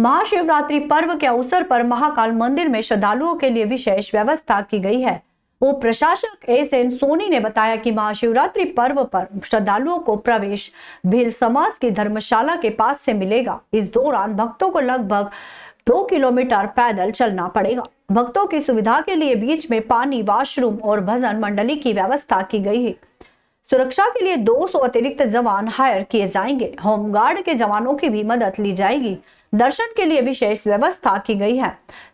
महाशिवरात्रि पर्व के अवसर पर महाकाल मंदिर में श्रद्धालुओं के लिए विशेष व्यवस्था की गई है। उप प्रशासक एस.एन. सोनी ने बताया कि महाशिवरात्रि पर्व पर श्रद्धालुओं को प्रवेश भील समाज की धर्मशाला के पास से मिलेगा। इस दौरान भक्तों को लगभग 2 किलोमीटर पैदल चलना पड़ेगा। भक्तों की सुविधा के लिए बीच में पानी, वॉशरूम और भजन मंडली की व्यवस्था की गई है। सुरक्षा के लिए 200 अतिरिक्त जवान हायर किए जाएंगे। होमगार्ड के जवानों की भी मदद ली जाएगी। दर्शन के लिए विशेष व्यवस्था की गई है।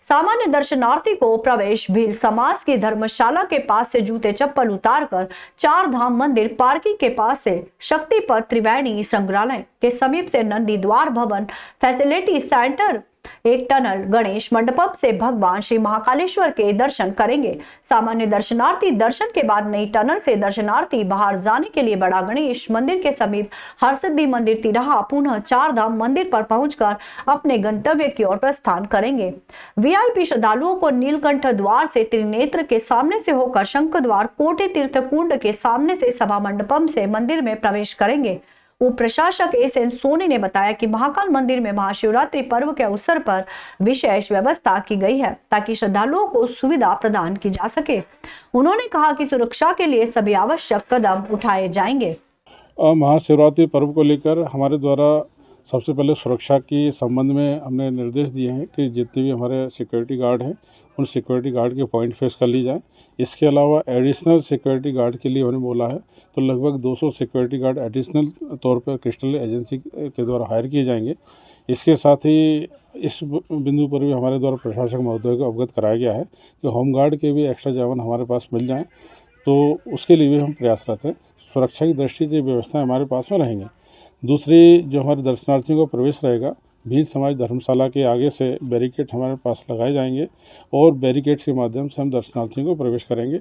सामान्य दर्शनार्थी को प्रवेश भील समाज की धर्मशाला के पास से जूते चप्पल उतारकर 4 धाम मंदिर पार्किंग के पास से शक्तिपथ त्रिवेणी संग्रहालय के समीप से नंदी द्वार भवन फैसिलिटी सेंटर एक टनल गणेश मंडपम से भगवान श्री महाकालेश्वर के दर्शन करेंगे। सामान्य दर्शनार्थी दर्शन के बाद नई टनल से दर्शनार्थी बाहर जाने के लिए बड़ा गणेश मंदिर के समीप हरसिद्धि मंदिर तिराहा पुनः 4 धाम मंदिर पर पहुंचकर अपने गंतव्य की ओर प्रस्थान करेंगे। वीआईपी श्रद्धालुओं को नीलकंठ द्वार से त्रिनेत्र के सामने से होकर शंख द्वार कोटि तीर्थ कुंड के सामने से सभा मंडपम से मंदिर में प्रवेश करेंगे। उप प्रशासक एस.एन. सोनी ने बताया कि महाकाल मंदिर में महाशिवरात्रि पर्व के अवसर पर विशेष व्यवस्था की गई है ताकि श्रद्धालुओं को सुविधा प्रदान की जा सके। उन्होंने कहा कि सुरक्षा के लिए सभी आवश्यक कदम उठाए जाएंगे। महाशिवरात्रि पर्व को लेकर हमारे द्वारा सबसे पहले सुरक्षा के संबंध में हमने निर्देश दिए हैं कि जितने भी हमारे सिक्योरिटी गार्ड हैं उन सिक्योरिटी गार्ड के पॉइंट फेस कर ली जाए। इसके अलावा एडिशनल सिक्योरिटी गार्ड के लिए उन्होंने बोला है तो लगभग 200 सिक्योरिटी गार्ड एडिशनल तौर पर क्रिस्टल एजेंसी के द्वारा हायर किए जाएंगे। इसके साथ ही इस बिंदु पर भी हमारे द्वारा प्रशासक महोदय को अवगत कराया गया है कि होमगार्ड के भी एक्स्ट्रा जवान हमारे पास मिल जाएँ, तो उसके लिए भी हम प्रयासरत हैं। सुरक्षा की दृष्टि से व्यवस्थाएँ हमारे पास में रहेंगी। दूसरी जो हमारे दर्शनार्थियों का प्रवेश रहेगा, भील समाज धर्मशाला के आगे से बैरिकेड हमारे पास लगाए जाएंगे और बैरिकेड के माध्यम से हम दर्शनार्थियों को प्रवेश करेंगे।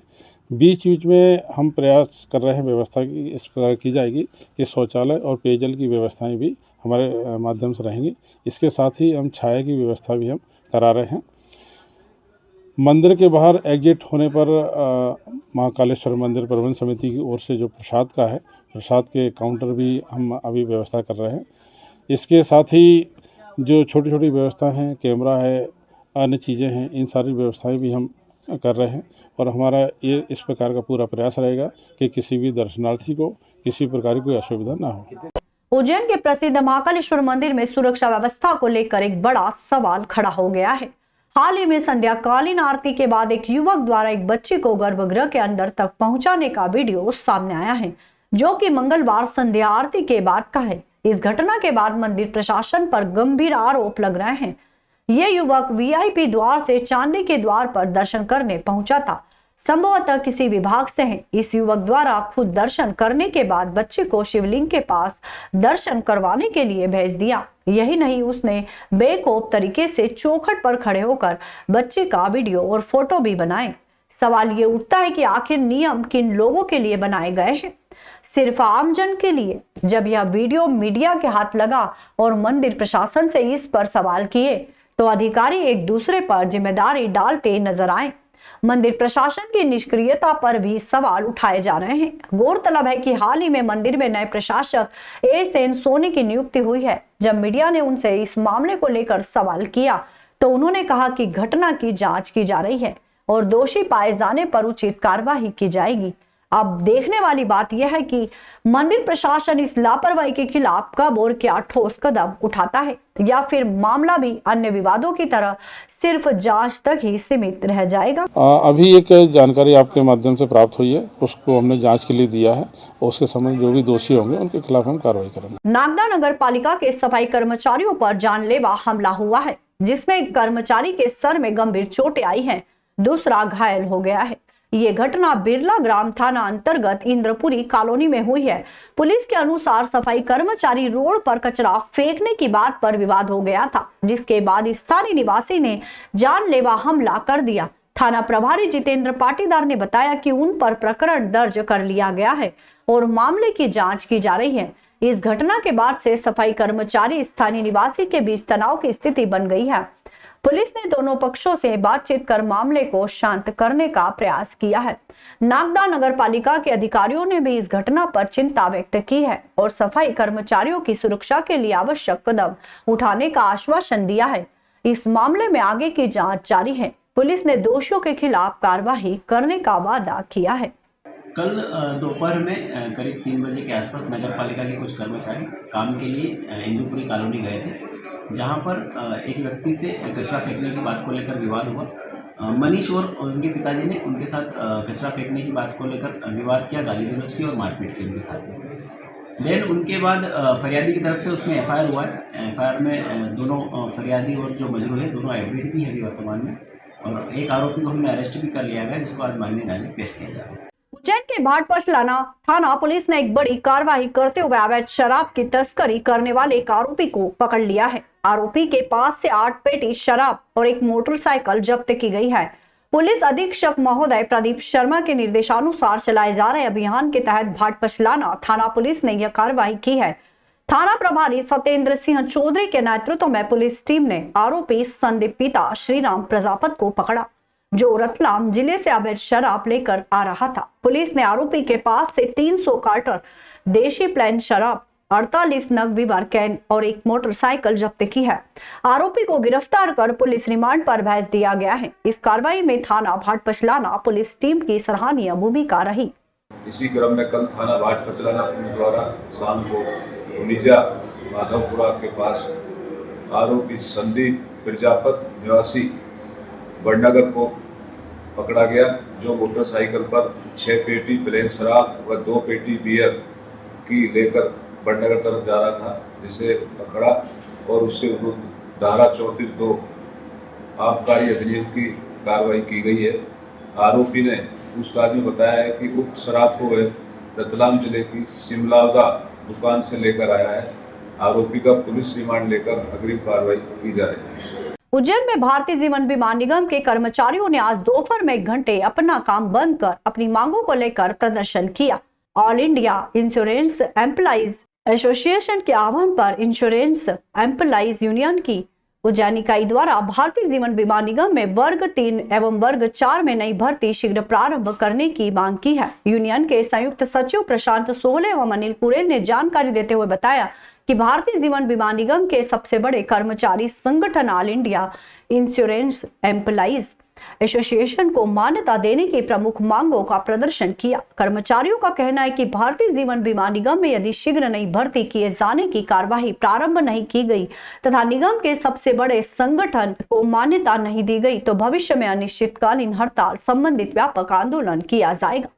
बीच बीच में हम प्रयास कर रहे हैं, व्यवस्था की इस प्रकार की जाएगी कि शौचालय और पेयजल की व्यवस्थाएं भी हमारे माध्यम से रहेंगी। इसके साथ ही हम छाया की व्यवस्था भी हम करा रहे हैं। मंदिर के बाहर एग्जिट होने पर महाकालेश्वर मंदिर प्रबंध समिति की ओर से जो प्रसाद का है, प्रसाद के काउंटर भी हम अभी व्यवस्था कर रहे हैं। इसके साथ ही जो छोटी छोटी व्यवस्था हैं, कैमरा है, अन्य चीज़ें हैं, इन सारी व्यवस्थाएं भी हम कर रहे हैं और हमारा ये इस प्रकार का पूरा प्रयास रहेगा कि किसी भी दर्शनार्थी को किसी प्रकार की कोई असुविधा ना हो। उज्जैन के प्रसिद्ध महाकालेश्वर मंदिर में सुरक्षा व्यवस्था को लेकर एक बड़ा सवाल खड़ा हो गया है। हाल ही में संध्याकालीन आरती के बाद एक युवक द्वारा एक बच्ची को गर्भगृह के अंदर तक पहुंचाने का वीडियो सामने आया है, जो कि मंगलवार संध्या आरती के बाद का है। इस घटना के बाद मंदिर प्रशासन पर गंभीर आरोप लग रहे हैं। यह युवक वीआईपी द्वार से चांदी के द्वार पर दर्शन करने पहुंचा था, संभवतः किसी विभाग से है। इस युवक द्वारा खुद दर्शन करने के बाद बच्चे को शिवलिंग के पास दर्शन करवाने के लिए भेज दिया। यही नहीं, उसने बेखौफ तरीके से चौखट पर खड़े होकर बच्चे का वीडियो और फोटो भी बनाए। सवाल ये उठता है कि आखिर नियम किन लोगों के लिए बनाए गए हैं? सिर्फ आमजन के लिए? जब यह वीडियो मीडिया के हाथ लगा और मंदिर प्रशासन से इस पर सवाल किए तो अधिकारी एक दूसरे पर जिम्मेदारी डालते नजर आए। मंदिर प्रशासन की निष्क्रियता पर भी सवाल उठाए जा रहे हैं। गौरतलब है कि हाल ही में मंदिर में नए प्रशासक एस.एन. सोनी की नियुक्ति हुई है। जब मीडिया ने उनसे इस मामले को लेकर सवाल किया तो उन्होंने कहा कि घटना की जांच की जा रही है और दोषी पाए जाने पर उचित कार्रवाई की जाएगी। अब देखने वाली बात यह है कि मंदिर प्रशासन इस लापरवाही के खिलाफ कब और क्या ठोस कदम उठाता है, या फिर मामला भी अन्य विवादों की तरह सिर्फ जांच तक ही सीमित रह जाएगा। अभी एक जानकारी आपके माध्यम से प्राप्त हुई है, उसको हमने जांच के लिए दिया है और उसके संबंध जो भी दोषी होंगे उनके खिलाफ हम कार्रवाई करेंगे। नागदा नगर पालिका के सफाई कर्मचारियों पर जानलेवा हमला हुआ है, जिसमें एक कर्मचारी के सर में गंभीर चोटें आई है, दूसरा घायल हो गया है। ये घटना बिरला ग्राम थाना अंतर्गत इंद्रपुरी कॉलोनी में हुई है। पुलिस के अनुसार सफाई कर्मचारी रोड पर कचरा फेंकने की बात पर विवाद हो गया था, जिसके बाद स्थानीय निवासी ने जानलेवा हमला कर दिया। थाना प्रभारी जितेंद्र पाटीदार ने बताया कि उन पर प्रकरण दर्ज कर लिया गया है और मामले की जांच की जा रही है। इस घटना के बाद से सफाई कर्मचारी स्थानीय निवासी के बीच तनाव की स्थिति बन गई है। पुलिस ने दोनों पक्षों से बातचीत कर मामले को शांत करने का प्रयास किया है। नागदा नगर पालिका के अधिकारियों ने भी इस घटना पर चिंता व्यक्त की है और सफाई कर्मचारियों की सुरक्षा के लिए आवश्यक कदम उठाने का आश्वासन दिया है। इस मामले में आगे की जांच जारी है। पुलिस ने दोषियों के खिलाफ कार्रवाई करने का वादा किया है। कल दोपहर में करीब 3 बजे के आसपास नगर पालिका के कुछ कर्मचारी काम के लिए इंदुपुरी कॉलोनी गए थे, जहां पर एक व्यक्ति से कचरा फेंकने की बात को लेकर विवाद हुआ। मनीष और उनके पिताजी ने उनके साथ कचरा फेंकने की बात को लेकर विवाद किया, गाली गलौज की और मारपीट की उनके साथ में। देन उनके बाद फरियादी की तरफ से उसमें एफआईआर हुआ है। एफआईआर में दोनों फरियादी और जो मजरूर है दोनों एडमिट भी है अभी वर्तमान में, और एक आरोपी को हमने अरेस्ट भी कर लिया गया, जिसको आज माननीय न्यायालय में पेश किया जा रहा है। उज्जैन के भाटपछलाना थाना पुलिस ने एक बड़ी कार्रवाई करते हुए अवैध शराब की तस्करी करने वाले एक आरोपी को पकड़ लिया है। आरोपी के पास से 8 पेटी शराब और एक मोटरसाइकिल जब्त की गई है। पुलिस अधीक्षक महोदय प्रदीप शर्मा के निर्देशानुसार चलाए जा रहे अभियान के तहत भाटपछलाना थाना पुलिस ने यह कार्रवाई की है। थाना प्रभारी सत्येंद्र सिंह चौधरी के नेतृत्व में पुलिस टीम ने आरोपी संदीप पिता श्रीराम प्रजापत को पकड़ा, जो रतलाम जिले से अवैध शराब लेकर आ रहा था। पुलिस ने आरोपी के पास से 300 कार्टन देशी प्लेन शराब, 48 नग बीवर कैन और एक मोटरसाइकिल जब्त की है। आरोपी को गिरफ्तार कर पुलिस रिमांड पर भेज दिया गया है। इस कार्रवाई में थाना भाटपछलाना पुलिस टीम की सराहनीय भूमिका रही। इसी क्रम में कल थाना भाटपछलाना पुलिस द्वारा शाम को उनिजा माधवपुरा के पास आरोपी संदीप प्रजापत निवासी बड़नगर को पकड़ा गया, जो मोटरसाइकिल पर 6 पेटी प्लेन शराब व 2 पेटी बियर की लेकर बड़नगर तरफ जा रहा था, जिसे पकड़ा और उसके विरुद्ध धारा 34(2) आबकारी अधिनियम की कार्रवाई की गई है। आरोपी ने पूछताछ में बताया है कि उक्त शराब को वह रतलाम जिले की सिमलावदा दुकान से लेकर आया है। आरोपी का पुलिस रिमांड लेकर अग्रिम कार्रवाई की जा रही है। उज्जैन में भारतीय जीवन बीमा निगम के कर्मचारियों ने आज दोपहर में 1 घंटे अपना काम बंद कर अपनी मांगों को लेकर प्रदर्शन किया। All India insurance employees association के आह्वान पर इंश्योरेंस एम्प्लॉइज यूनियन की उज्जैन इकाई द्वारा भारतीय जीवन बीमा निगम में वर्ग 3 एवं वर्ग 4 में नई भर्ती शीघ्र प्रारंभ करने की मांग की है। यूनियन के संयुक्त सचिव प्रशांत सोहले एवं अनिल कुरेल ने जानकारी देते हुए बताया कि भारतीय जीवन बीमा निगम के सबसे बड़े कर्मचारी संगठन all India insurance employees association को मान्यता देने की प्रमुख मांगों का प्रदर्शन किया। कर्मचारियों का कहना है कि भारतीय जीवन बीमा निगम में यदि शीघ्र नई भर्ती किए जाने की कार्यवाही प्रारंभ नहीं की गई तथा निगम के सबसे बड़े संगठन को मान्यता नहीं दी गई तो भविष्य में अनिश्चितकालीन हड़ताल संबंधित व्यापक आंदोलन किया जाएगा।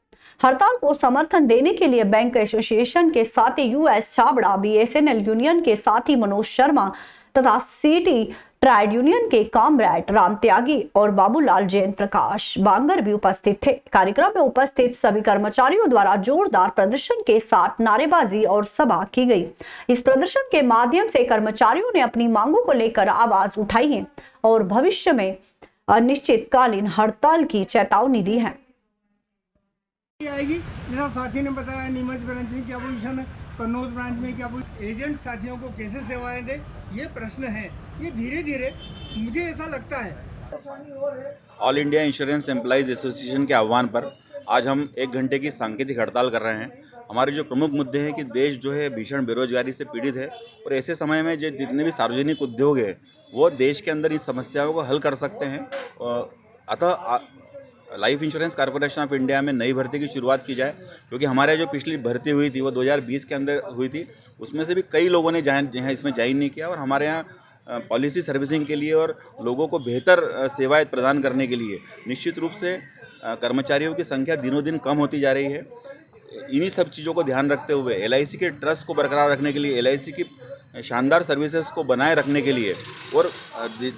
हड़ताल को समर्थन देने के लिए बैंक एसोसिएशन के साथ ही यूएस छाबड़ा बीएसएनएल यूनियन के साथ ही मनोज शर्मा तथा सिटी ट्राइड यूनियन के कामरेड राम त्यागी और बाबूलाल जैन प्रकाश बांगर भी उपस्थित थे। कार्यक्रम में उपस्थित सभी कर्मचारियों द्वारा जोरदार प्रदर्शन के साथ नारेबाजी और सभा की गई। इस प्रदर्शन के माध्यम से कर्मचारियों ने अपनी मांगों को लेकर आवाज उठाई है और भविष्य में अनिश्चितकालीन हड़ताल की चेतावनी दी है। आएगी, जैसा साथी ने बताया नीमच ब्रांच में क्या पोजीशन है, कन्नौज ब्रांच में क्या पोजीशन, एजेंट साथियों को कैसे सेवाएं दे, ये प्रश्न है। ये धीरे धीरे मुझे ऐसा लगता है all India insurance employees association के आह्वान पर आज हम 1 घंटे की सांकेतिक हड़ताल कर रहे हैं। हमारे जो प्रमुख मुद्दे हैं कि देश जो है भीषण बेरोजगारी से पीड़ित है और ऐसे समय में जो जितने भी सार्वजनिक उद्योग है वो देश के अंदर इस समस्याओं को हल कर सकते हैं। अतः life insurance corporation of India में नई भर्ती की शुरुआत की जाए, क्योंकि हमारे जो पिछली भर्ती हुई थी वो 2020 के अंदर हुई थी। उसमें से भी कई लोगों ने जहाँ इसमें ज्वाइन नहीं किया और हमारे यहाँ पॉलिसी सर्विसिंग के लिए और लोगों को बेहतर सेवाएं प्रदान करने के लिए निश्चित रूप से कर्मचारियों की संख्या दिनों दिन कम होती जा रही है। इन्हीं सब चीज़ों को ध्यान रखते हुए LIC के ट्रस्ट को बरकरार रखने के लिए, LIC की शानदार सर्विसेज को बनाए रखने के लिए और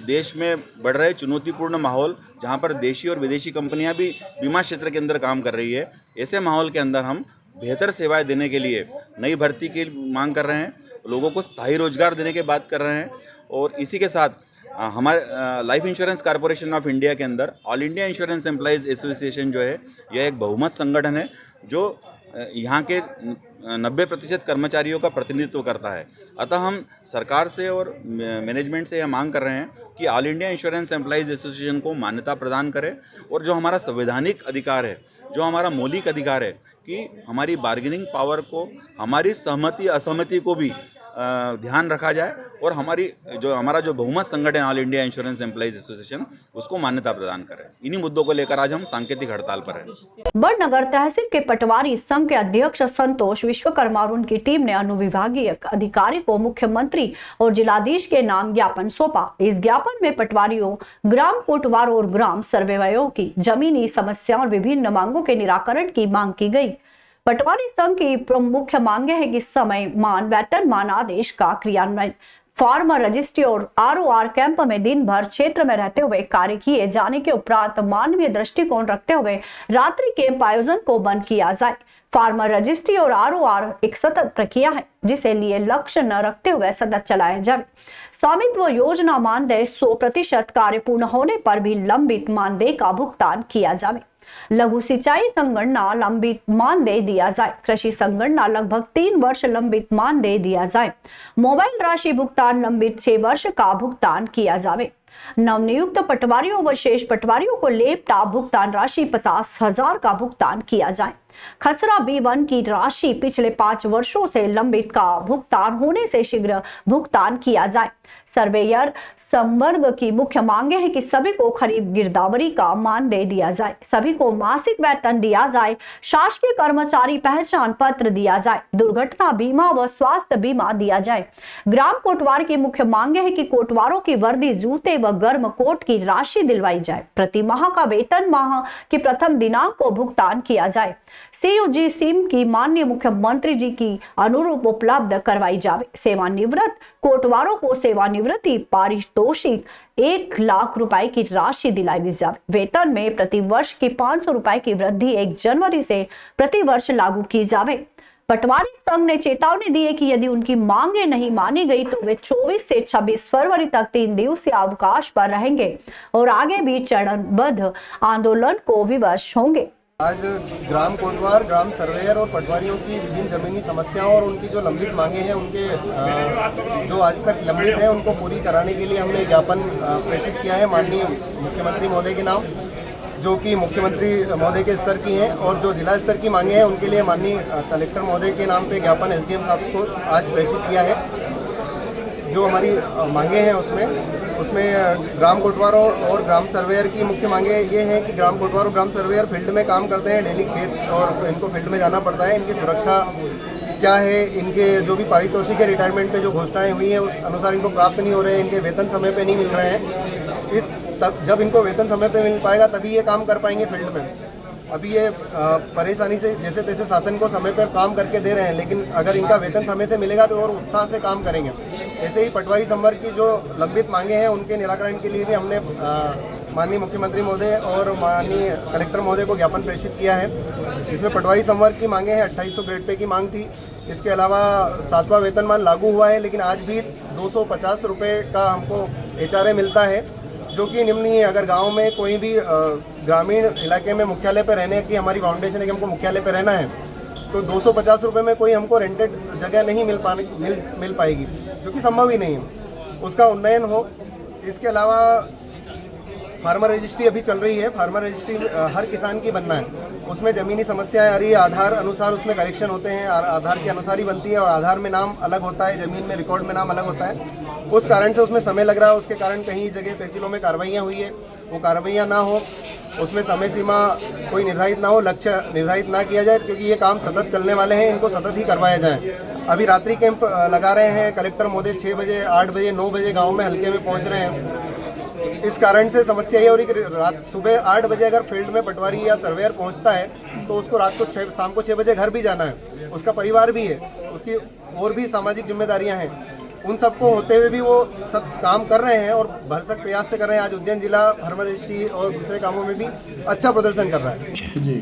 देश में बढ़ रहे चुनौतीपूर्ण माहौल जहां पर देशी और विदेशी कंपनियां भी बीमा क्षेत्र के अंदर काम कर रही है, ऐसे माहौल के अंदर हम बेहतर सेवाएं देने के लिए नई भर्ती की मांग कर रहे हैं, लोगों को स्थायी रोजगार देने की बात कर रहे हैं। और इसी के साथ हमारे life insurance corporation of India के अंदर all India insurance employees association जो है यह एक बहुमत संगठन है जो यहाँ के 90% कर्मचारियों का प्रतिनिधित्व करता है। अतः हम सरकार से और मैनेजमेंट से यह मांग कर रहे हैं कि all India insurance employees association को मान्यता प्रदान करे और जो हमारा संवैधानिक अधिकार है, जो हमारा मौलिक अधिकार है कि हमारी बार्गेनिंग पावर को, हमारी सहमति असहमति को भी ध्यान रखा जाए और हमारा जो बहुमत संगठन all India insurance employees association उसको मान्यता प्रदान करे। इन्हीं मुद्दों को लेकर आज हम सांकेतिक हड़ताल पर हैं। बड़नगर तहसील के पटवारी संघ के अध्यक्ष संतोष विश्वकर्मा और उनकी टीम ने अनुविभागीय अधिकारी को मुख्यमंत्री और जिलाधीश के नाम ज्ञापन सौंपा। इस ज्ञापन में पटवारियों, ग्राम कोटवारों और ग्राम सर्वेयरों की जमीनी समस्याओं और विभिन्न मांगों के निराकरण की मांग की गई। पटवारी संघ की प्रमुख मांगे है कि समयमान वेतनमान आदेश का क्रियान्वयन, फार्मर रजिस्ट्री और आरओआर कैंप में दिन भर क्षेत्र में रहते हुए कार्य किए जाने के उपरांत मानवीय दृष्टिकोण रखते हुए रात्रि कैंप आयोजन को बंद किया जाए। फार्मर रजिस्ट्री और आरओआर एक सतत प्रक्रिया है जिसे लिए लक्ष्य न रखते हुए सतत चलाया जाए। स्वामित्व योजना मानदेय 100% कार्य पूर्ण होने पर भी लंबित मानदेय का भुगतान किया जाए। लघु सिंचाई संगणना लंबित मानदेय दिया जाए। कृषि संगणना लगभग 3 वर्ष लंबित मानदेय दिया जाए। मोबाइल राशि भुगतान लंबित 6 वर्ष का भुगतान किया जाए। नवनियुक्त पटवारियों व शेष पटवारियों को लैपटॉप भुगतान राशि 50,000 का भुगतान किया जाए। खसरा B1 की राशि पिछले 5 वर्षों से लंबित का भुगतान होने से शीघ्र भुगतान किया जाए। सर्वेयर संवर्ग की मुख्य मांगे हैं कि सभी को खरीफ गिरदावरी का मानदेय दिया जाए, सभी को मासिक वेतन दिया जाए, शासकीय कर्मचारी पहचान पत्र दिया जाए, दुर्घटना बीमा व स्वास्थ्य बीमा दिया जाए। ग्राम कोटवार की मुख्य मांगे हैं कि कोटवारों की वर्दी, जूते व गर्म कोट की राशि दिलवाई जाए। प्रति माह का वेतन माह के प्रथम दिनांक को भुगतान किया जाए। CUG सिम की माननीय मुख्यमंत्री जी की अनुरूप उपलब्ध करवाई जाए। सेवानिवृत्त कोटवारों को सेवानिवृत्ति पारितोषिक 1 लाख रुपए की राशि दिलाई जाए। वेतन में प्रति वर्ष की 500 रुपए की वृद्धि 1 जनवरी से प्रति वर्ष लागू की जाए। पटवारी संघ ने चेतावनी दी है कि यदि उनकी मांगे नहीं मानी गई तो वे 24 से 26 फरवरी तक 3 दिवसीय अवकाश पर रहेंगे और आगे भी चरणबद्ध आंदोलन को विवश होंगे। आज ग्राम कोटवार, ग्राम सर्वेयर और पटवारियों की विभिन्न जमीनी समस्याओं और उनकी जो लंबित मांगे हैं, उनके जो आज तक लंबित हैं उनको पूरी कराने के लिए हमने ज्ञापन प्रेषित किया है माननीय मुख्यमंत्री महोदय के नाम, जो कि मुख्यमंत्री महोदय के स्तर की हैं, और जो जिला स्तर की मांगे हैं उनके लिए माननीय कलेक्टर महोदय के नाम पे ज्ञापन SDM साहब को आज प्रेषित किया है। जो हमारी मांगे हैं उसमें ग्राम कोटवार और ग्राम सर्वेयर की मुख्य मांगे ये हैं कि ग्राम कोटवार और ग्राम सर्वेयर फील्ड में काम करते हैं, डेली खेत और इनको फील्ड में जाना पड़ता है। इनकी सुरक्षा क्या है, इनके जो भी पारितोषिक है रिटायरमेंट पे जो घोषणाएं हुई हैं उस अनुसार इनको प्राप्त नहीं हो रहे हैं, इनके वेतन समय पे नहीं मिल रहे हैं। जब इनको वेतन समय पे मिल पाएगा तभी ये काम कर पाएंगे फील्ड में। अभी ये परेशानी से जैसे तैसे शासन को समय पर काम करके दे रहे हैं, लेकिन अगर इनका वेतन समय से मिलेगा तो और उत्साह से काम करेंगे। ऐसे ही पटवारी संवर्ग की जो लंबित मांगे हैं उनके निराकरण के लिए भी हमने माननीय मुख्यमंत्री महोदय और माननीय कलेक्टर महोदय को ज्ञापन प्रेषित किया है। इसमें पटवारी संवर्ग की मांगे हैं, 2800 ग्रेड पे की मांग थी। इसके अलावा 7वां वेतनमान लागू हुआ है, लेकिन आज भी 250 रुपये का हमको HRA मिलता है, जो कि निम्न है। अगर गांव में कोई भी ग्रामीण इलाके में मुख्यालय पर रहने की हमारी फाउंडेशन है कि हमको मुख्यालय पर रहना है, तो 250 रुपये में कोई हमको रेंटेड जगह नहीं मिल पाएगी, जो कि संभव ही नहीं है। उसका उन्नयन हो। इसके अलावा फार्मर रजिस्ट्री अभी चल रही है। फार्मर रजिस्ट्री हर किसान की बनना है, उसमें ज़मीनी समस्याएं आ रही है, आधार अनुसार उसमें करेक्शन होते हैं, आधार के अनुसार ही बनती है और आधार में नाम अलग होता है, ज़मीन में रिकॉर्ड में नाम अलग होता है। उस कारण से उसमें समय लग रहा है। उसके कारण कहीं जगह तहसीलों में कार्रवाइयाँ हुई है, वो कार्रवाइयाँ ना हो, उसमें समय सीमा कोई निर्धारित ना हो, लक्ष्य निर्धारित ना किया जाए, क्योंकि ये काम सतत चलने वाले हैं, इनको सतत ही करवाया जाए। अभी रात्रि कैंप लगा रहे हैं कलेक्टर महोदय, 6 बजे, 8 बजे, 9 बजे गाँव में हल्के में पहुँच रहे हैं। इस कारण से समस्या ये हो रही कि सुबह 8 बजे अगर फील्ड में पटवारी या सर्वेयर पहुंचता है तो उसको रात को शाम को 6 बजे घर भी जाना है, उसका परिवार भी है, उसकी और भी सामाजिक जिम्मेदारियां हैं। उन सबको होते हुए भी वो सब काम कर रहे हैं और भरसक प्रयास से कर रहे हैं। आज उज्जैन जिला फार्मर रजिस्ट्री और दूसरे कामों में भी अच्छा प्रदर्शन कर रहा है। जी,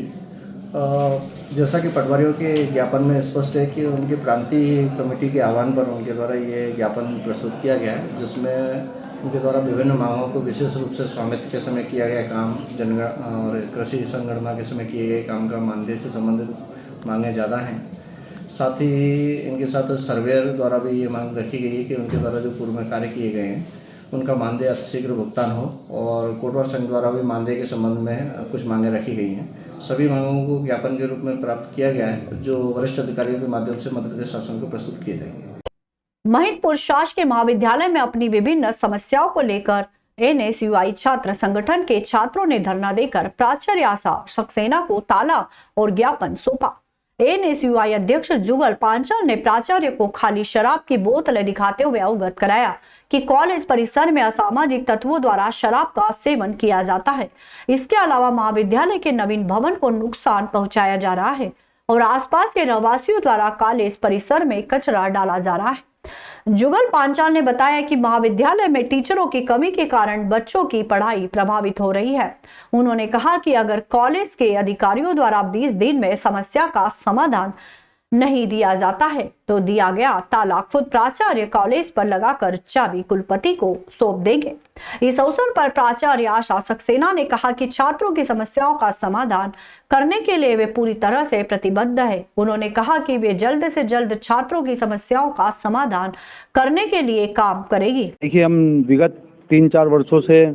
जैसा कि पटवारियों के ज्ञापन में स्पष्ट है कि उनकी प्रांतीय कमेटी के आह्वान पर उनके द्वारा ये ज्ञापन प्रस्तुत किया गया है, जिसमें उनके द्वारा विभिन्न मांगों को विशेष रूप से स्वामित्व के समय किया गया काम, जनगणना और कृषि संगणना के समय किए गए काम का मानदेय से संबंधित मांगें ज़्यादा हैं। साथ ही इनके साथ सर्वेयर द्वारा भी ये मांग रखी गई है कि उनके द्वारा जो पूर्व में कार्य किए गए हैं उनका मानदेय अतिशीघ्र भुगतान हो, और कोटवार संघ द्वारा भी मानदेय के संबंध में कुछ मांगें रखी गई हैं। सभी मांगों को ज्ञापन के रूप में प्राप्त किया गया है, जो वरिष्ठ अधिकारियों के माध्यम से मध्य प्रदेश शासन को प्रस्तुत किए जाएंगे। महिदपुर शासकीय महाविद्यालय में अपनी विभिन्न समस्याओं को लेकर NSUI छात्र संगठन के छात्रों ने धरना देकर प्राचार्य आशा सक्सेना को ताला और ज्ञापन सौंपा। NSUI अध्यक्ष जुगल पांचाल ने प्राचार्य को खाली शराब की बोतलें दिखाते हुए अवगत कराया कि कॉलेज परिसर में असामाजिक तत्वों द्वारा शराब का सेवन किया जाता है। इसके अलावा महाविद्यालय के नवीन भवन को नुकसान पहुंचाया जा रहा है और आसपास के रहवासियों द्वारा कॉलेज परिसर में कचरा डाला जा रहा है। जुगल पांचाल ने बताया कि महाविद्यालय में टीचरों की कमी के कारण बच्चों की पढ़ाई प्रभावित हो रही है। उन्होंने कहा कि अगर कॉलेज के अधिकारियों द्वारा 20 दिन में समस्या का समाधान नहीं दिया जाता है तो दिया गया ताला खुद प्राचार्य कॉलेज पर लगाकर चाबी कुलपति को सौंप देंगे। इस अवसर पर प्राचार्य आशा सक्सेना ने कहा कि छात्रों की समस्याओं का समाधान करने के लिए वे पूरी तरह से प्रतिबद्ध है। उन्होंने कहा कि वे जल्द से जल्द छात्रों की समस्याओं का समाधान करने के लिए काम करेगी। देखिए, हम विगत 3-4 वर्षों से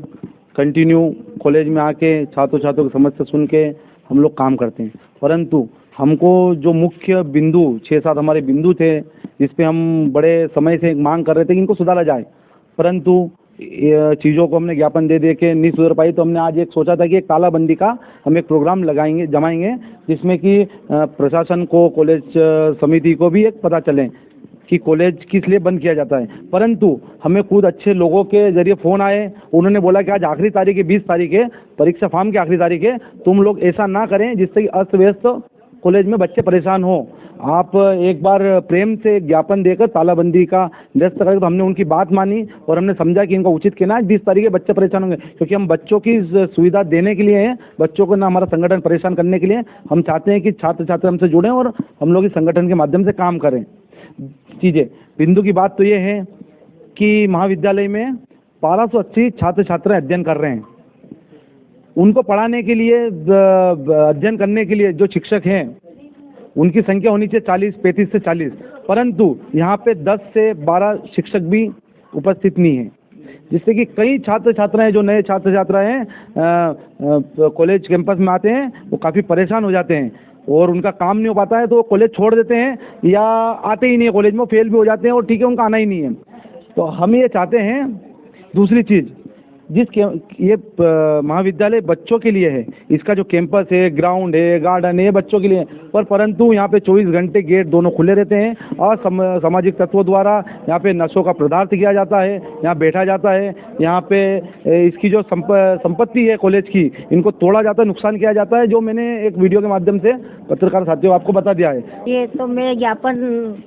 कंटिन्यू कॉलेज में आके छात्रों की समस्या सुन के हम लोग काम करते हैं, परंतु हमको जो मुख्य बिंदु 6-7 हमारे बिंदु थे जिसपे हम बड़े समय से मांग कर रहे थे कि इनको सुधारा जाए, परंतु चीज़ों को हमने ज्ञापन दे के नहीं सुधर पाई। तो हमने आज एक सोचा था कि एक तालाबंदी का हम एक प्रोग्राम जमाएंगे जिसमें कि प्रशासन को, कॉलेज समिति को भी एक पता चले कि कॉलेज किस लिए बंद किया जाता है। परंतु हमें खुद अच्छे लोगों के जरिए फोन आए, उन्होंने बोला कि आज आखिरी तारीख है, 20 तारीख है, परीक्षा फॉर्म की आखिरी तारीख है, तुम लोग ऐसा ना करें जिससे कि अस्त व्यस्त कॉलेज में बच्चे परेशान हो। आप एक बार प्रेम से ज्ञापन देकर तालाबंदी का निरस्त करें। तो हमने उनकी बात मानी और हमने समझा कि इनका उचित कहना है 20 तारीख के बच्चे परेशान होंगे, क्योंकि हम बच्चों की सुविधा देने के लिए हैं, बच्चों को ना हमारा संगठन परेशान करने के लिए। हम चाहते हैं कि छात्र छात्र हमसे जुड़ें और हम लोग इस संगठन के माध्यम से काम करें। चीजें बिंदु की बात तो ये है कि महाविद्यालय में 1280 छात्र छात्राएं अध्ययन कर रहे हैं। उनको पढ़ाने के लिए, अध्ययन करने के लिए जो शिक्षक हैं उनकी संख्या होनी चाहिए 35 से 40, परंतु यहाँ पे 10 से 12 शिक्षक भी उपस्थित नहीं है, जिससे कि कई छात्र छात्राएं जो नए छात्र छात्राएं हैं कॉलेज कैंपस में आते हैं वो काफी परेशान हो जाते हैं और उनका काम नहीं हो पाता है तो वो कॉलेज छोड़ देते हैं या आते ही नहीं है कॉलेज में, फेल भी हो जाते हैं और ठीक है उनका आना ही नहीं है। तो हम ये चाहते हैं, दूसरी चीज ये महाविद्यालय बच्चों के लिए है, इसका जो कैंपस है, ग्राउंड है, गार्डन है, बच्चों के लिए, परंतु यहाँ पे 24 घंटे गेट दोनों खुले रहते हैं और सामाजिक तत्वों द्वारा यहाँ पे नशों का पदार्थ किया जाता है, यहाँ बैठा जाता है, यहाँ पे इसकी जो संपत्ति है कॉलेज की, इनको तोड़ा जाता है, नुकसान किया जाता है, जो मैंने एक वीडियो के माध्यम से पत्रकार साथियों आपको बता दिया है। ये तो मैं ज्ञापन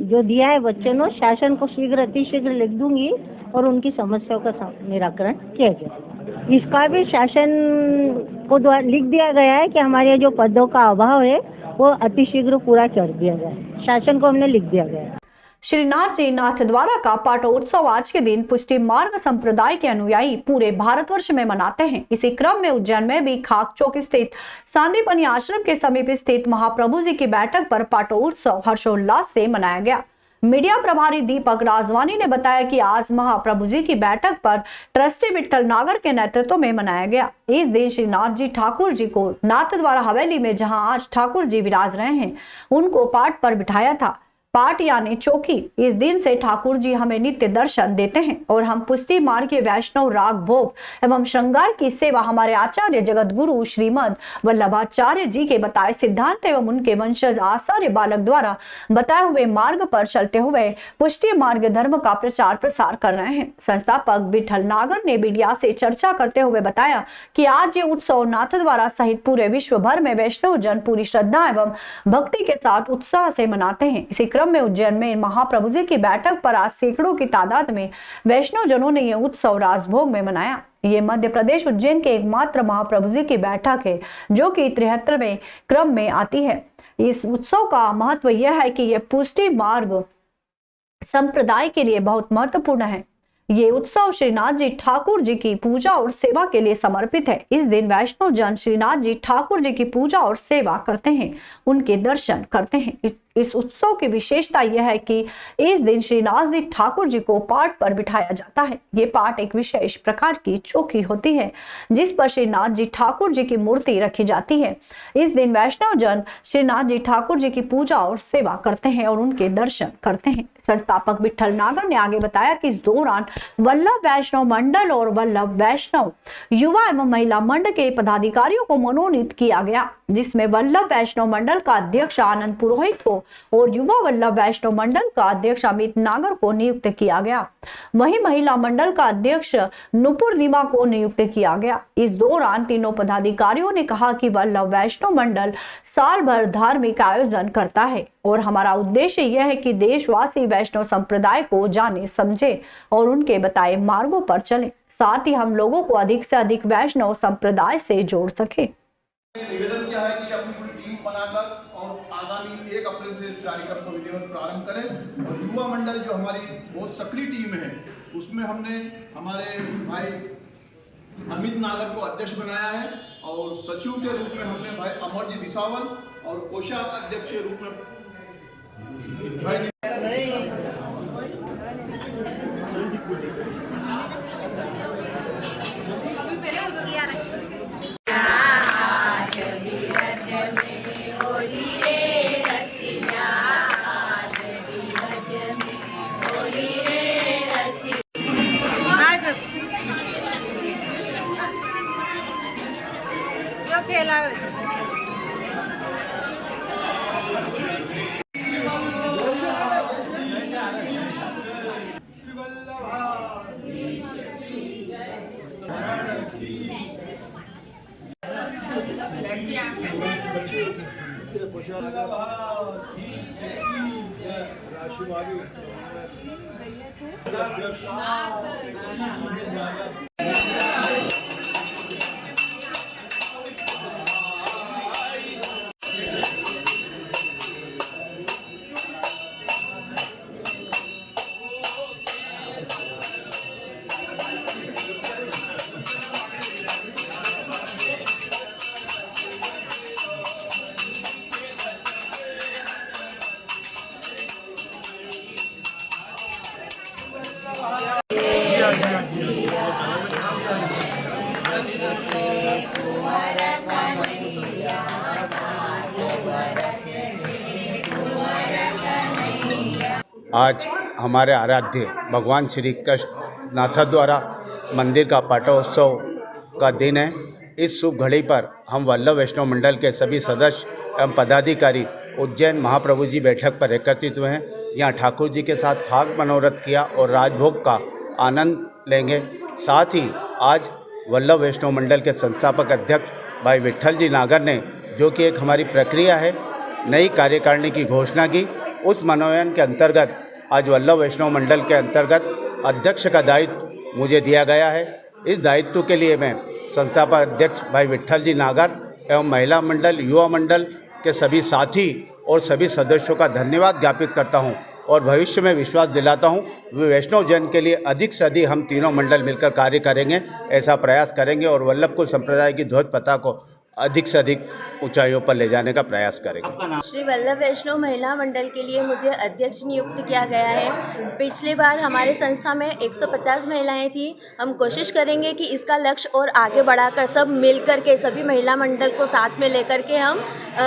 जो दिया है बच्चों ने, शासन को शीघ्र अतिशीघ्र लिख दूंगी और उनकी समस्याओं का निराकरण किया जाए। इसका भी शासन को द्वारा लिख दिया गया है कि हमारे जो पदों का अभाव है वो अतिशीघ्र पूरा कर दिया जाए, शासन को हमने लिख दिया गया है। श्रीनाथ जी नाथद्वारा का पाटोत्सव आज के दिन पुष्टि मार्ग संप्रदाय के अनुयायी पूरे भारतवर्ष में मनाते हैं। इसी क्रम में उज्जैन में भी खाक चौक स्थित सांदीपनी आश्रम के समीप स्थित महाप्रभु जी की बैठक पर पाटोत्सव हर्षोल्लास से मनाया गया। मीडिया प्रभारी दीपक राजवानी ने बताया कि आज महाप्रभु जी की बैठक पर ट्रस्टी विठल नागर के नेतृत्व में मनाया गया। इस दिन श्री नाथ जी ठाकुर जी को नाथद्वारा हवेली में, जहां आज ठाकुर जी विराज रहे हैं, उनको पाट पर बिठाया था। पाट यानी चौकी। इस दिन से ठाकुर जी हमें नित्य दर्शन देते हैं और हम पुष्टि मार्ग के वैष्णव राग भोग एवं श्रृंगार की सेवा हमारे आचार्य जगत गुरु श्रीमद वल्लभाचार्य जी के बताए सिद्धांत एवं उनके वंशज आचार्य बालक द्वारा बताए हुए मार्ग पर चलते हुए पुष्टि मार्ग धर्म का प्रचार प्रसार कर रहे हैं। संस्थापक विठल नागर ने मीडिया से चर्चा करते हुए बताया कि आज ये उत्सव नाथद्वारा सहित पूरे विश्व भर में वैष्णव जन पूरी श्रद्धा एवं भक्ति के साथ उत्साह से मनाते हैं। इसी क्रम में उज्जैन में महाप्रभु जी की बैठक पर आज सैकड़ों की तादाद में वैष्णव जनों ने यह उत्सव राजभोग में मनाया। ये मध्य प्रदेश उज्जैन के एकमात्र महाप्रभु जी की बैठक है जो कि 73वें क्रम में आती है। इस उत्सव का महत्व यह है कि यह पुष्टि मार्ग संप्रदाय के लिए बहुत महत्वपूर्ण है। ये उत्सव श्रीनाथ जी ठाकुर जी की पूजा और सेवा के लिए समर्पित है। इस दिन वैष्णव जन श्रीनाथ जी ठाकुर जी की पूजा और सेवा करते हैं, उनके दर्शन करते हैं। इस उत्सव की विशेषता यह है कि इस दिन श्रीनाथ जी ठाकुर जी को पाट पर बिठाया जाता है। ये पाट एक विशेष प्रकार की चौकी होती है जिस पर श्रीनाथ जी ठाकुर जी की मूर्ति रखी जाती है। इस दिन वैष्णव जन श्रीनाथ जी ठाकुर जी की पूजा और सेवा करते हैं और उनके दर्शन करते हैं। संस्थापक विठल नागर ने आगे बताया कि इस दौरान वल्लभ वैष्णव मंडल और वल्लभ वैष्णव युवा एवं महिला मंडल के पदाधिकारियों को मनोनीत किया गया, जिसमें वल्लभ वैष्णव मंडल का अध्यक्ष आनंद पुरोहित को और युवा वल्लभ वैष्णव मंडल का अध्यक्ष अमित नागर को नियुक्त किया गया। वहीं महिला मंडल का अध्यक्ष नुपुर नीमा को नियुक्त किया गया। इस दौरान तीनों पदाधिकारियों ने कहा कि वल्लभ वैष्णव मंडल साल भर धार्मिक आयोजन करता है और हमारा उद्देश्य यह है कि देशवासी वैष्णव संप्रदाय को जाने, समझे और उनके बताए मार्गों पर चले, साथ ही हम लोगों को अधिक से अधिक वैष्णव संप्रदाय से जोड़ सके। निवेदन किया है कि अपनी पूरी टीम बनाकर और आगामी 1 अप्रैल से इस कार्यक्रम को विधिवत प्रारंभ करें। और युवा मंडल जो हमारी बहुत सक्रिय टीम है उसमें हमने हमारे भाई अमित नागर को अध्यक्ष बनाया है और सचिव के रूप में हमने भाई अमरजी दिसावल और कोषाध्यक्ष के रूप में भाई आज हमारे आराध्य भगवान श्री कृष्ण नाथ द्वारा मंदिर का पाटोत्सव का दिन है। इस शुभ घड़ी पर हम वल्लभ वैष्णव मंडल के सभी सदस्य एवं पदाधिकारी उज्जैन महाप्रभु जी बैठक पर एकत्रित हुए हैं। यहाँ ठाकुर जी के साथ फाग मनोरथ किया और राजभोग का आनंद लेंगे। साथ ही आज वल्लभ वैष्णव मंडल के संस्थापक अध्यक्ष भाई विठल जी नागर ने, जो कि एक हमारी प्रक्रिया है, नई कार्यकारिणी की घोषणा की। उस मनोनयन के अंतर्गत आज वल्लभ वैष्णव मंडल के अंतर्गत अध्यक्ष का दायित्व मुझे दिया गया है। इस दायित्व के लिए मैं संस्थापक अध्यक्ष भाई विठल जी नागर एवं महिला मंडल, युवा मंडल के सभी साथी और सभी सदस्यों का धन्यवाद ज्ञापित करता हूं और भविष्य में विश्वास दिलाता हूं वे वैष्णव जन के लिए अधिक से अधिक हम तीनों मंडल मिलकर कार्य करेंगे, ऐसा प्रयास करेंगे और वल्लभ कुल संप्रदाय की ध्वज पताका को अधिक से अधिक ऊंचाइयों पर ले जाने का प्रयास करेंगे। श्री वल्लभ वैष्णव महिला मंडल के लिए मुझे अध्यक्ष नियुक्त किया गया है। पिछली बार हमारे संस्था में 150 महिलाएं थी। हम कोशिश करेंगे कि इसका लक्ष्य और आगे बढ़ाकर सब मिलकर के सभी महिला मंडल को साथ में लेकर के हम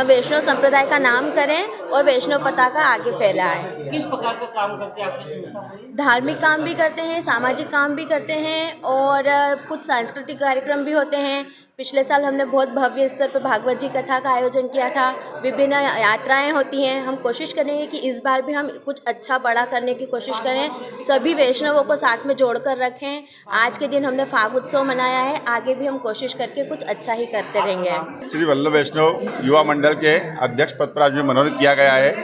वैष्णव संप्रदाय का नाम करें और वैष्णव पताका आगे फैलाएं। किस प्रकार का काम करते हैं आपकी संस्था? धार्मिक काम भी करते हैं, सामाजिक काम भी करते हैं और कुछ सांस्कृतिक कार्यक्रम भी होते हैं। पिछले साल हमने बहुत भव्य स्तर पर भागवत जी कथा का आयोजन किया था। विभिन्न यात्राएं होती हैं। हम कोशिश करेंगे कि इस बार भी हम कुछ अच्छा बड़ा करने की कोशिश करें, सभी वैष्णवों को साथ में जोड़कर रखें। आज के दिन हमने फाग उत्सव मनाया है, आगे भी हम कोशिश करके कुछ अच्छा ही करते रहेंगे। श्री वल्लभ वैष्णव युवा मंडल के अध्यक्ष पद पर आज मुझे मनोनीत किया गया है।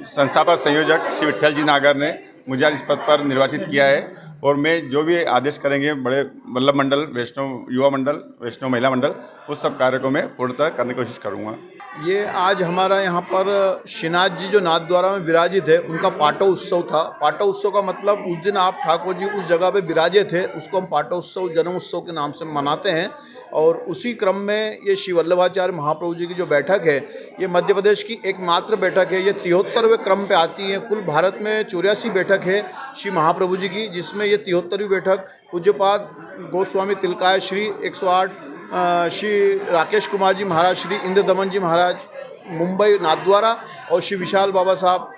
संस्थापक संयोजक श्री विठल जी नागर ने मुझे आज इस पद पर निर्वाचित किया है और मैं जो भी आदेश करेंगे बड़े वल्लभ मंडल, वैष्णव युवा मंडल, वैष्णव महिला मंडल, उस सब कार्य को मैं पूर्णतः करने की कोशिश करूँगा। ये आज हमारा यहाँ पर श्रीनाथ जी जो नाथ द्वारा में विराजित है, उनका पाटोत्सव था। पाटोत्सव का मतलब उस दिन आप ठाकुर जी उस जगह पे विराजे थे, उसको हम पाटोत्सव जन्मोत्सव के नाम से मनाते हैं। और उसी क्रम में ये श्री वल्लभाचार्य महाप्रभु जी की जो बैठक है, ये मध्य प्रदेश की एकमात्र बैठक है। ये 73वें क्रम पे आती है। कुल भारत में 84 बैठक है श्री महाप्रभु जी की, जिसमें ये 73वीं बैठक पूज्यपाद गोस्वामी तिलकाय श्री 108 श्री राकेश कुमार जी महाराज, श्री इंद्र दमन जी महाराज मुंबई नाथद्वारा और श्री विशाल बाबा साहब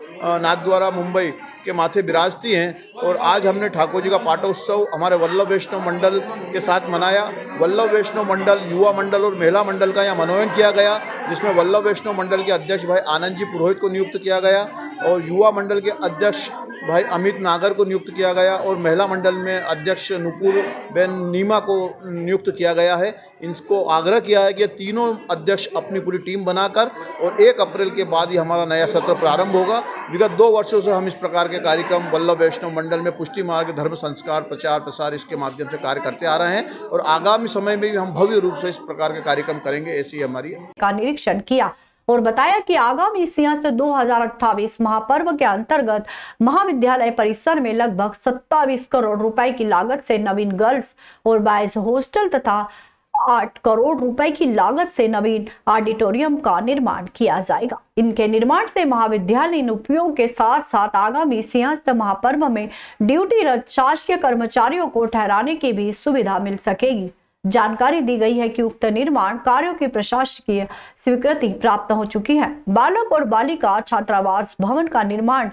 नाथद्वारा मुंबई के माथे विराजती हैं। और आज हमने ठाकुर जी का पाटोत्सव हमारे वल्लभ वैष्णव मंडल के साथ मनाया। वल्लभ वैष्णव मंडल, युवा मंडल और महिला मंडल का यहाँ मनोनयन किया गया, जिसमें वल्लभ वैष्णव मंडल के अध्यक्ष भाई आनंद जी पुरोहित को नियुक्त किया गया और युवा मंडल के अध्यक्ष भाई अमित नागर को नियुक्त किया गया और महिला मंडल में अध्यक्ष नुपुर बेन नीमा को नियुक्त किया गया है। इनको आग्रह किया है कि तीनों अध्यक्ष अपनी पूरी टीम बनाकर और 1 अप्रैल के बाद ही हमारा नया सत्र प्रारंभ होगा। विगत 2 वर्षों से हम इस प्रकार के कार्यक्रम वल्लभ वैष्णव मंडल में पुष्टि मार्ग, धर्म संस्कार, प्रचार प्रसार इसके माध्यम से कार्य करते आ रहे हैं और आगामी समय में भी हम भव्य रूप से इस प्रकार के कार्यक्रम करेंगे, ऐसी हमारी का निरीक्षण किया और बताया कि आगामी सिंहस्थ 2028 महापर्व के अंतर्गत महाविद्यालय परिसर में लगभग 27 करोड़ रुपए की लागत से नवीन गर्ल्स और बॉयज हॉस्टल तथा 8 करोड़ रुपए की लागत से नवीन ऑडिटोरियम का निर्माण किया जाएगा। इनके निर्माण से महाविद्यालयीन उपयोग के साथ साथ आगामी सिंहस्थ महापर्व में ड्यूटीरत शासकीय कर्मचारियों को ठहराने की भी सुविधा मिल सकेगी। जानकारी दी गई है कि उक्त निर्माण कार्यों की प्रशासकीय स्वीकृति प्राप्त हो चुकी है। बालक और बालिका छात्रावास भवन का निर्माण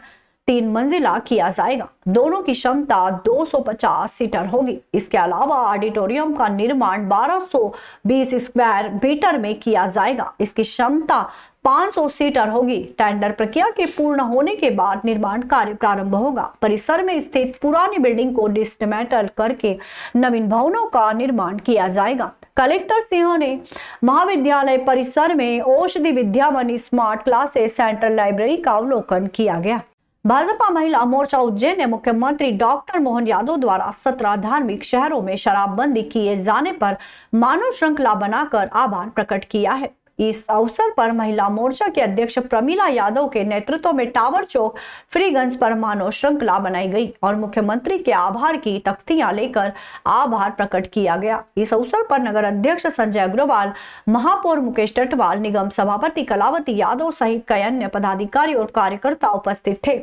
3 मंजिला किया जाएगा। दोनों की क्षमता 250 सीटर होगी। इसके अलावा ऑडिटोरियम का निर्माण 1220 स्क्वायर मीटर में किया जाएगा। इसकी क्षमता 500 सीटर होगी। टेंडर प्रक्रिया के पूर्ण होने के बाद निर्माण कार्य प्रारंभ होगा। परिसर में स्थित पुरानी बिल्डिंग को डिसमेंटल करके नवीन भवनों का निर्माण किया जाएगा। कलेक्टर सिंह ने महाविद्यालय परिसर में औषधि विद्यावन स्मार्ट क्लासेस सेंट्रल लाइब्रेरी का अवलोकन किया गया। भाजपा महिला मोर्चा उज्जैन ने मुख्यमंत्री डॉक्टर मोहन यादव द्वारा 17 धार्मिक शहरों में शराबबंदी किए जाने पर मानव श्रृंखला बनाकर आभार प्रकट किया है। इस अवसर पर महिला मोर्चा के अध्यक्ष प्रमीला यादव के नेतृत्व में टावर चौक फ्रीगंज पर मानव श्रृंखला बनाई गई और मुख्यमंत्री के आभार की तख्तियां लेकर आभार प्रकट किया गया। इस अवसर पर नगर अध्यक्ष संजय अग्रवाल, महापौर मुकेश टटवाल, निगम सभापति कलावती यादव सहित कई अन्य पदाधिकारी और कार्यकर्ता उपस्थित थे।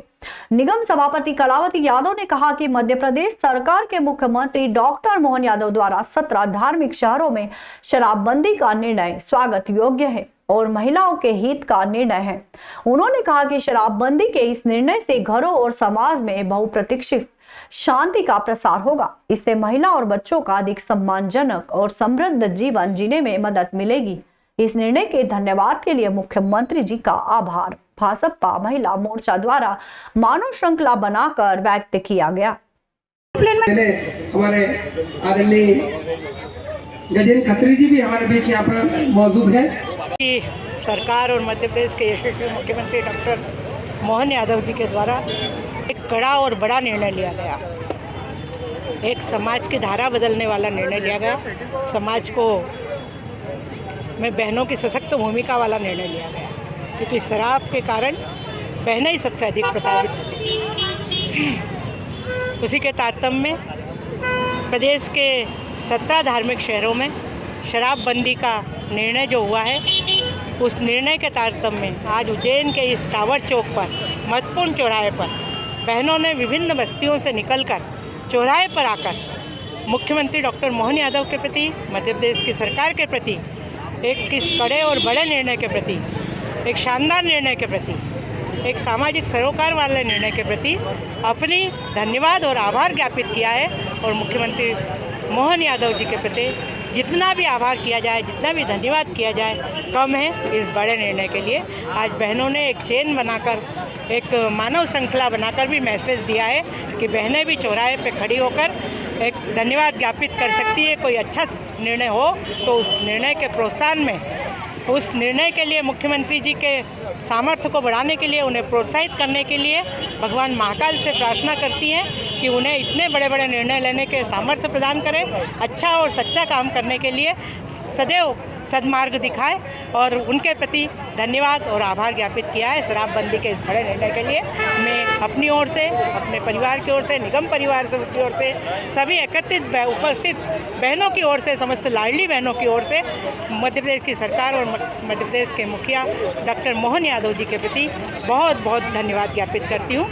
निगम सभापति कलावती यादव ने कहा कि मध्य प्रदेश सरकार के मुख्यमंत्री डॉक्टर मोहन यादव द्वारा 17 धार्मिक शहरों में शराबबंदी का निर्णय स्वागत योग्य है और महिलाओं के हित का निर्णय है। उन्होंने कहा कि शराबबंदी के इस निर्णय से घरों और समाज में बहुप्रतीक्षित शांति का प्रसार होगा। इससे महिला और बच्चों का अधिक सम्मानजनक और समृद्ध जीवन जीने में मदद मिलेगी। इस निर्णय के धन्यवाद के लिए मुख्यमंत्री जी का आभार भाजपा महिला मोर्चा द्वारा मानव श्रृंखला बनाकर व्यक्त किया गया। हमारे आदरणीय गजेंद्र खत्री जी भी हमारे बीच यहाँ पर मौजूद हैं। सरकार और मध्य प्रदेश के यशस्वी मुख्यमंत्री डॉक्टर मोहन यादव जी के द्वारा एक कड़ा और बड़ा निर्णय लिया गया। एक समाज की धारा बदलने वाला निर्णय लिया गया। समाज को में बहनों की सशक्त भूमिका वाला निर्णय लिया गया, क्योंकि शराब के कारण बहनें ही सबसे अधिक प्रताड़ित होती हैं। उसी के तारतम्य में प्रदेश के 17 धार्मिक शहरों में शराबबंदी का निर्णय जो हुआ है, उस निर्णय के तारतम्य में आज उज्जैन के इस टावर चौक पर महत्वपूर्ण चौराहे पर बहनों ने विभिन्न बस्तियों से निकलकर चौराहे पर आकर मुख्यमंत्री डॉक्टर मोहन यादव के प्रति, मध्य प्रदेश की सरकार के प्रति, एक इस कड़े और बड़े निर्णय के प्रति, एक शानदार निर्णय के प्रति, एक सामाजिक सरोकार वाले निर्णय के प्रति अपनी धन्यवाद और आभार ज्ञापित किया है। और मुख्यमंत्री मोहन यादव जी के प्रति जितना भी आभार किया जाए, जितना भी धन्यवाद किया जाए, कम है इस बड़े निर्णय के लिए। आज बहनों ने एक चेन बनाकर, एक मानव श्रृंखला बनाकर भी मैसेज दिया है कि बहनें भी चौराहे पे खड़ी होकर एक धन्यवाद ज्ञापित कर सकती है। कोई अच्छा निर्णय हो तो उस निर्णय के प्रोत्साहन में उस निर्णय के लिए मुख्यमंत्री जी के सामर्थ्य को बढ़ाने के लिए, उन्हें प्रोत्साहित करने के लिए भगवान महाकाल से प्रार्थना करती हैं कि उन्हें इतने बड़े बड़े निर्णय लेने के सामर्थ्य प्रदान करें, अच्छा और सच्चा काम करने के लिए सदैव सद्मार्ग दिखाए, और उनके प्रति धन्यवाद और आभार ज्ञापित किया है। शराबबंदी के इस बड़े निर्णय के लिए मैं अपनी ओर से, अपने परिवार की ओर से, निगम परिवार की ओर से, सभी एकत्रित उपस्थित बहनों की ओर से, समस्त लाडली बहनों की ओर से मध्य प्रदेश की सरकार और मध्य प्रदेश के मुखिया डॉक्टर मोहन यादव जी के प्रति बहुत बहुत धन्यवाद ज्ञापित करती हूँ।